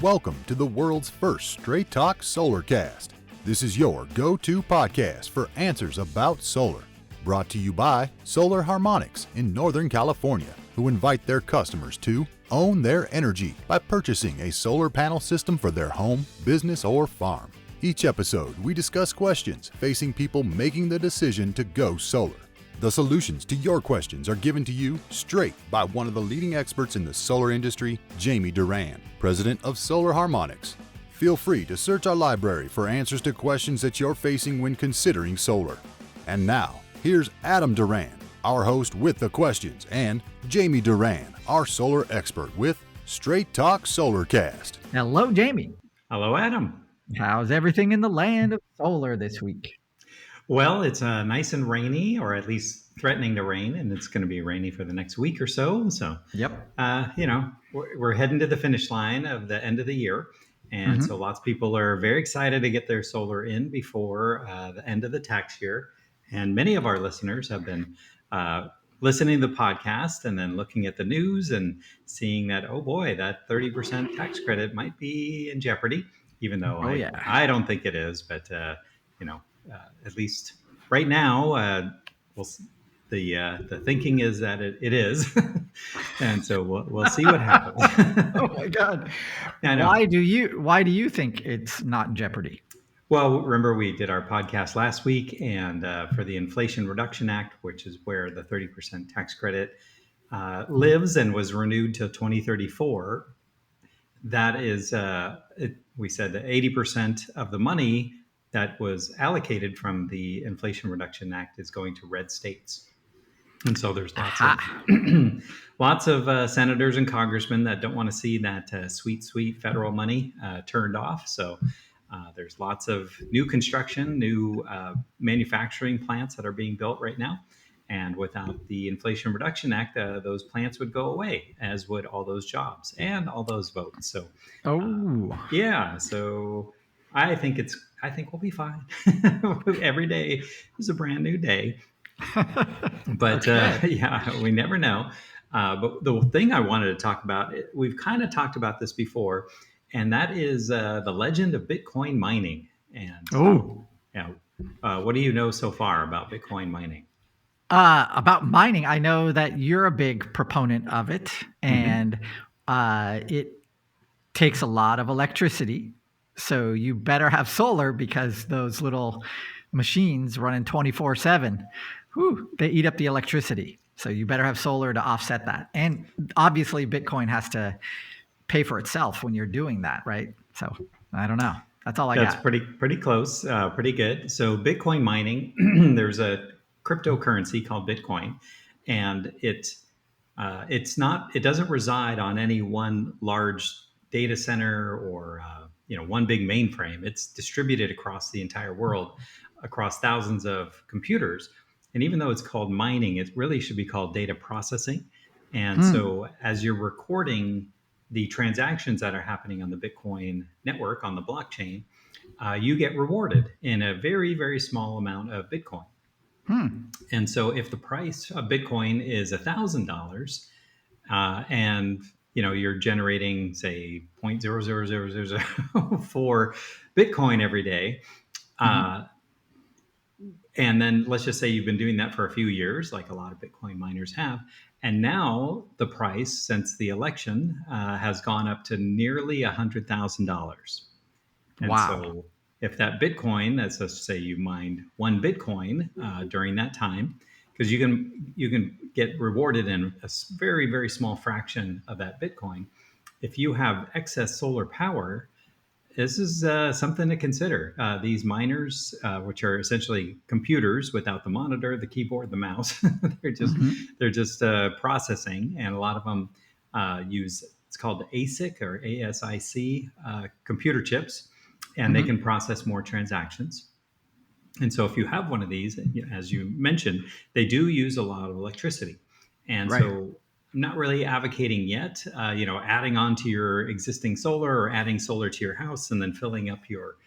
Welcome to the world's first straight talk Solarcast. This is your go-to podcast for answers about solar. Brought to you by Solar Harmonics in Northern California, who invite their customers to own their energy by purchasing a solar panel system for their home, business, or farm. Each episode, we discuss questions facing people making the decision to go solar. The solutions to your questions are given to you straight by one of the leading experts in the solar industry, Jamie Duran, president of Solar Harmonics. Feel free to search our library for answers to questions that you're facing when considering solar. And now, here's Adam Duran, our host with the questions, and Jamie Duran, our solar expert with Straight Talk Solarcast. Hello, Jamie. Hello, Adam. How's everything in the land of solar this week? Well, it's nice and rainy, or at least threatening to rain, and it's going to be rainy for the next week or so. So, Yep. We're heading to the finish line of the end of the year. And so lots of people are very excited to get their solar in before the end of the tax year. And many of our listeners have been listening to the podcast and then looking at the news and seeing that, oh boy, that 30% tax credit might be in jeopardy, even though I don't think it is. But, at least right now, the thinking is that it is. And so we'll see what happens. Oh my God. Why do you think it's not in jeopardy? Well, remember we did our podcast last week, and for the Inflation Reduction Act, which is where the 30% tax credit lives and was renewed till 2034. That is, we said that 80% of the money that was allocated from the Inflation Reduction Act is going to red states. And so there's lots of senators and congressmen that don't want to see that sweet federal money turned off. So there's lots of new construction, new manufacturing plants that are being built right now. And without the Inflation Reduction Act, those plants would go away, as would all those jobs and all those votes. So, so I think we'll be fine. Every day is a brand new day. But we never know. But the thing I wanted to talk about, we've kind of talked about this before, and that is the legend of Bitcoin mining. And what do you know so far about Bitcoin mining? About mining, I know that you're a big proponent of it, and it takes a lot of electricity. So you better have solar, because those little machines running 24/7, they eat up the electricity. So you better have solar to offset that. And obviously Bitcoin has to pay for itself when you're doing that, right? So I don't know. That's all I got. That's pretty close, pretty good. So Bitcoin mining, there's a cryptocurrency called Bitcoin, and it doesn't reside on any one large data center or one big mainframe. It's distributed across the entire world, across thousands of computers. And even though it's called mining, it really should be called data processing. And so as you're recording the transactions that are happening on the Bitcoin network, on the blockchain, you get rewarded in a very, very small amount of Bitcoin. And so if the price of Bitcoin is $1,000 and you're generating, say, 0.00004 Bitcoin every day, and then let's just say you've been doing that for a few years, like a lot of Bitcoin miners have. And now the price since the election has gone up to nearly $100,000. And so if that Bitcoin, let's just say you mined one Bitcoin during that time, because you can get rewarded in a very, very small fraction of that Bitcoin. If you have excess solar power, this is something to consider. These miners, which are essentially computers without the monitor, the keyboard, the mouse, they're just processing, and a lot of them use, it's called ASIC or ASIC computer chips, and they can process more transactions. And so if you have one of these, as you mentioned, they do use a lot of electricity. And so I'm not really advocating yet, adding on to your existing solar or adding solar to your house and then filling up your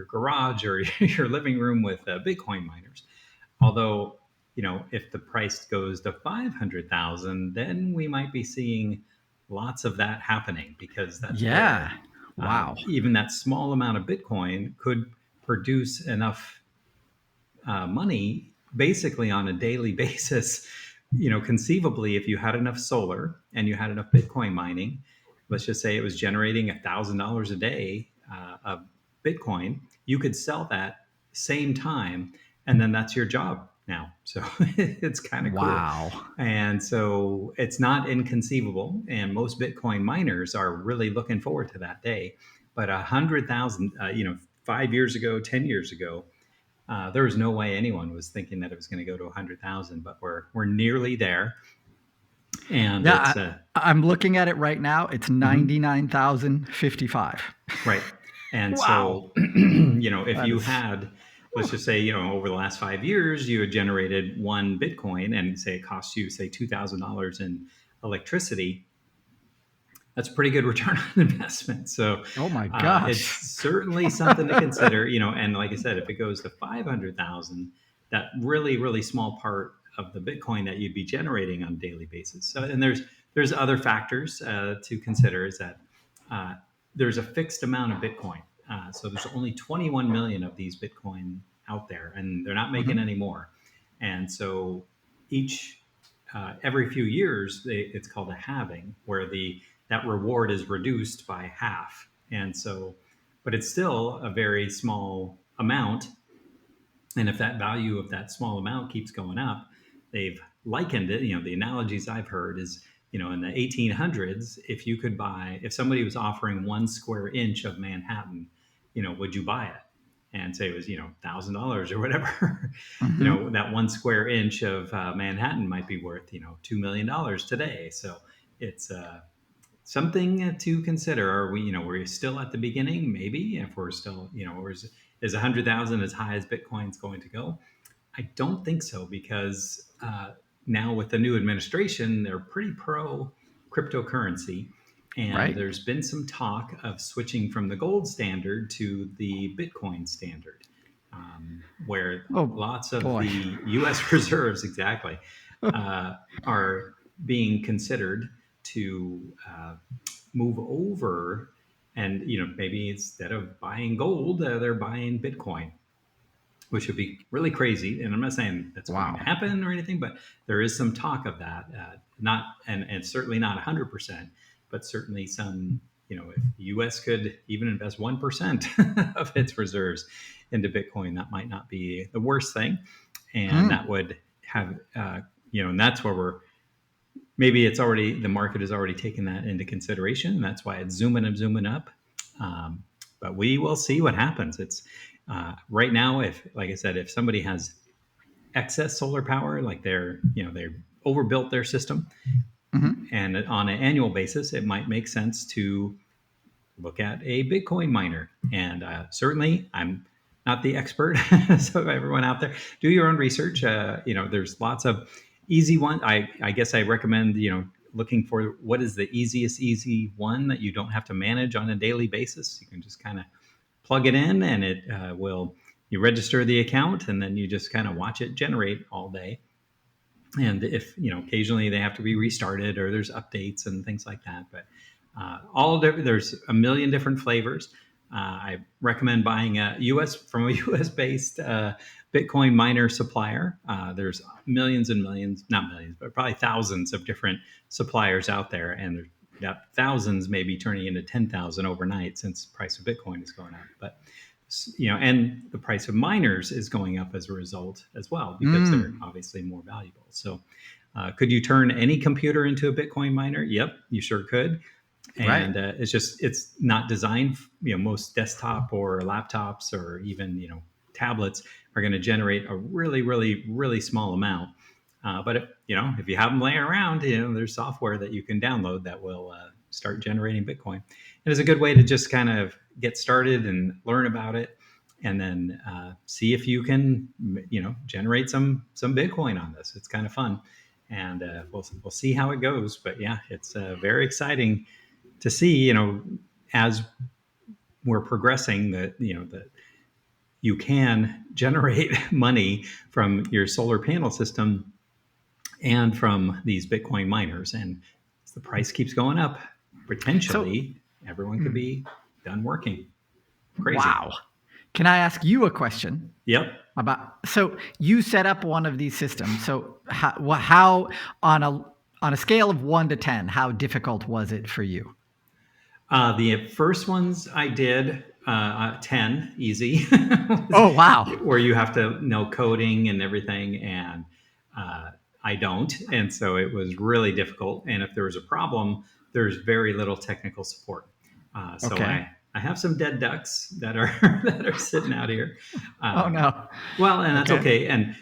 garage or your living room with Bitcoin miners. Although, if the price goes to 500,000, then we might be seeing lots of that happening, because that's Wow. Even that small amount of Bitcoin could produce enough money basically on a daily basis. Conceivably, if you had enough solar and you had enough Bitcoin mining, let's just say it was generating $1,000 a day of Bitcoin, you could sell that same time, and then that's your job now. So it's kind of cool. Wow. And so it's not inconceivable. And most Bitcoin miners are really looking forward to that day. But 100,000, 5 years ago, 10 years ago, there was no way anyone was thinking that it was going to go to 100,000, but we're nearly there. And Yeah, it's I'm looking at it right now. It's 99,055. right. And Wow. so, if That you is had, let's just say, over the last 5 years, you had generated one Bitcoin and say it costs you, say, $2,000 in electricity, that's a pretty good return on investment. So oh my it's gosh. certainly something to consider, and like I said, if it goes to 500,000, that really, really small part of the Bitcoin that you'd be generating on a daily basis. So, and there's other factors to consider is that there's a fixed amount of Bitcoin. So there's only 21 million of these Bitcoin out there, and they're not making any more. And so every few years, it's called a halving, where that reward is reduced by half. And so, but it's still a very small amount. And if that value of that small amount keeps going up, they've likened it. The analogies I've heard is, in the 1800s, if somebody was offering 1 square inch of Manhattan, would you buy it? And say it was, $1,000 or whatever. That 1 square inch of Manhattan might be worth, $2 million today. So it's something to consider. Are we're still at the beginning? Maybe if we're still, or is 100,000 as high as Bitcoin's going to go? I don't think so, because now with the new administration, they're pretty pro cryptocurrency. And Right. there's been some talk of switching from the gold standard to the Bitcoin standard, where lots of boy. the U.S. reserves are being considered to move over. And maybe instead of buying gold, they're buying Bitcoin, which would be really crazy. And I'm not saying that's going to happen or anything, but there is some talk of that. Not and certainly not 100%, but certainly some. If the U.S. could even invest 1% of its reserves into Bitcoin, that might not be the worst thing, and that would have and that's where maybe the market has already taken that into consideration, and that's why it's zooming up. But we will see what happens. It's right now, like I said, if somebody has excess solar power, like they're overbuilt their system, and on an annual basis, it might make sense to look at a Bitcoin miner. And certainly, I'm not the expert, so everyone out there, do your own research. There's lots of easy one. I guess I recommend looking for what is the easy one that you don't have to manage on a daily basis. You can just kind of plug it in, and it you register the account, and then you just kind of watch it generate all day. And if occasionally they have to be restarted, or there's updates and things like that, but there's a million different flavors. I recommend buying from a US based Bitcoin miner supplier. There's millions and millions, not millions, but probably thousands of different suppliers out there, and there's thousands maybe turning into 10,000 overnight since the price of Bitcoin is going up. But and the price of miners is going up as a result as well, because they're obviously more valuable. So could you turn any computer into a Bitcoin miner? Yep, you sure could. And it's not designed. Most desktop or laptops or even tablets are going to generate a really, really, really small amount. But if you have them laying around, there's software that you can download that will start generating Bitcoin. It is a good way to just kind of get started and learn about it, and then see if you can generate some Bitcoin on this. It's kind of fun, and we'll see how it goes. But yeah, it's very exciting to see, as we're progressing, that you can generate money from your solar panel system and from these Bitcoin miners. And as the price keeps going up, potentially everyone could be done working. Crazy. Wow. Can I ask you a question? Yep. So you set up one of these systems. So how on a scale of 1 to 10, how difficult was it for you? The first ones I did, 10, easy. Oh, wow. Where you have to know coding and everything, and I don't. And so it was really difficult. And if there was a problem, there's very little technical support. So Okay. I have some dead ducks that are that are sitting out here. Oh, no. Well, and that's okay. And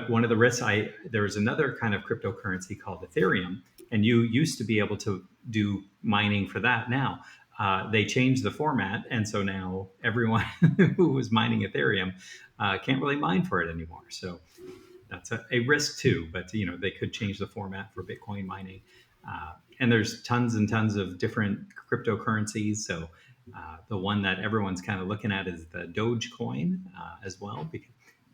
one of the risks, there was another kind of cryptocurrency called Ethereum, and you used to be able to do mining for that. Now they changed the format, and so now everyone who was mining Ethereum can't really mine for it anymore. So that's a risk too. But they could change the format for Bitcoin mining, and there's tons and tons of different cryptocurrencies. So the one that everyone's kind of looking at is the Dogecoin as well,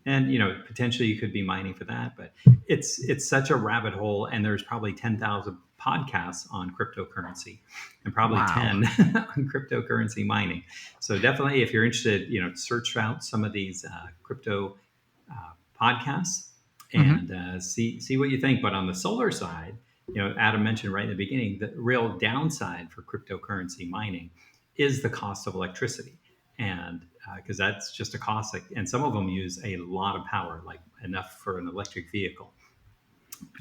and potentially you could be mining for that. But it's such a rabbit hole, and there's probably 10,000 podcasts on cryptocurrency, and probably 10 on cryptocurrency mining. So definitely, if you're interested, search out some of these crypto podcasts and see what you think. But on the solar side, Adam mentioned right in the beginning, the real downside for cryptocurrency mining is the cost of electricity. And because that's just a cost, and some of them use a lot of power, like enough for an electric vehicle.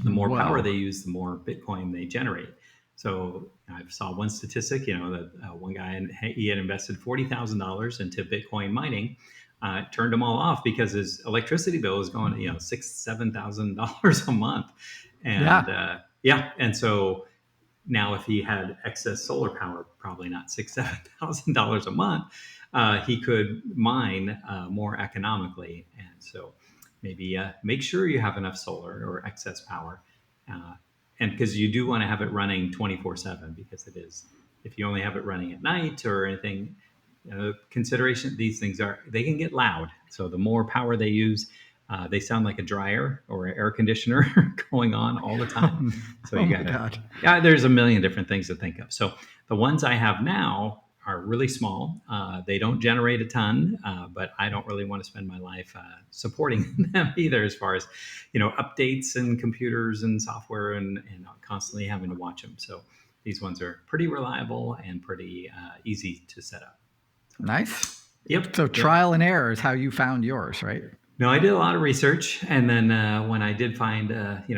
The more power they use, the more Bitcoin they generate. So I saw one statistic, that one guy, he had invested $40,000 into Bitcoin mining, turned them all off because his electricity bill is going, $6,000-$7,000 a month. And and so now if he had excess solar power, probably not $6,000-$7,000 a month, he could mine more economically. And so maybe make sure you have enough solar or excess power. And because you do want to have it running 24/7, because it is, if you only have it running at night or anything, consideration, these things they can get loud. So the more power they use, they sound like a dryer or an air conditioner going on all the time. So you there's a million different things to think of. So the ones I have now are really small. They don't generate a ton, but I don't really want to spend my life supporting them either, as far as, updates and computers and software and constantly having to watch them. So these ones are pretty reliable and pretty easy to set up. Nice. Yep. So trial and error is how you found yours, right? No, I did a lot of research, and then when I did find,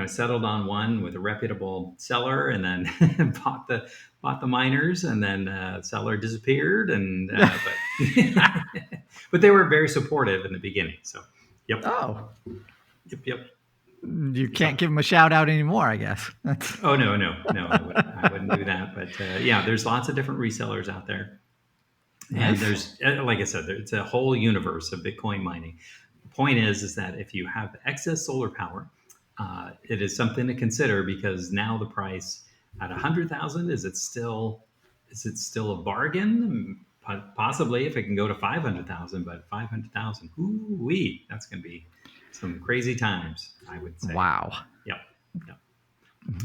settled on one with a reputable seller, and then bought the miners, and then seller disappeared, and but they were very supportive in the beginning. So, yep. Oh. Yep. You can't give them a shout out anymore, I guess. Oh no, I wouldn't do that. But there's lots of different resellers out there, and there's, like I said, it's a whole universe of Bitcoin mining. Point is that if you have excess solar power, it is something to consider, because now the price at 100,000, is it still a bargain? Possibly, if it can go to 500,000, but 500,000, ooh-wee, that's going to be some crazy times, I would say. Wow. Yep.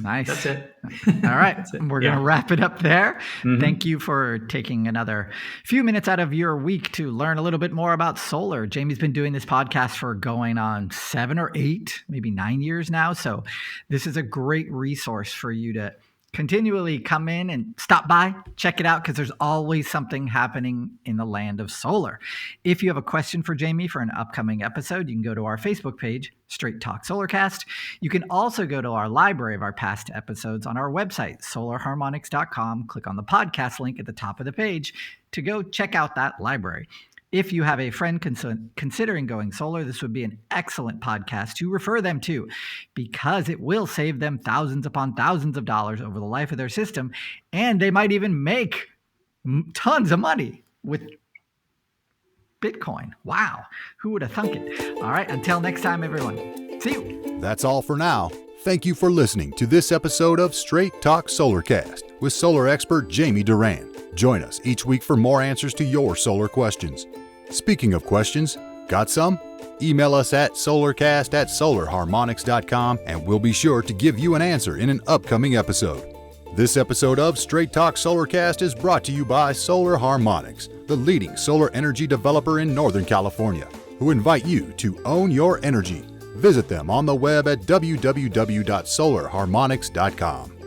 Nice. That's it. All right. We're going to wrap it up there. Mm-hmm. Thank you for taking another few minutes out of your week to learn a little bit more about solar. Jamie's been doing this podcast for going on 7 or 8, maybe 9 years now. So this is a great resource for you to continually come in and stop by, check it out, because there's always something happening in the land of solar. If you have a question for Jamie for an upcoming episode, you can go to our Facebook page, Straight Talk Solarcast. You can also go to our library of our past episodes on our website, solarharmonics.com. Click on the podcast link at the top of the page to go check out that library. If you have a friend considering going solar, this would be an excellent podcast to refer them to, because it will save them thousands upon thousands of dollars over the life of their system, and they might even make tons of money with Bitcoin. Wow. Who would have thunk it? All right. Until next time, everyone. See you. That's all for now. Thank you for listening to this episode of Straight Talk Solarcast with solar expert Jamie Duran. Join us each week for more answers to your solar questions. Speaking of questions, got some? Email us at solarcast@solarharmonics.com, and we'll be sure to give you an answer in an upcoming episode. This episode of Straight Talk Solarcast is brought to you by Solar Harmonics, the leading solar energy developer in Northern California, who invite you to own your energy. Visit them on the web at www.solarharmonics.com.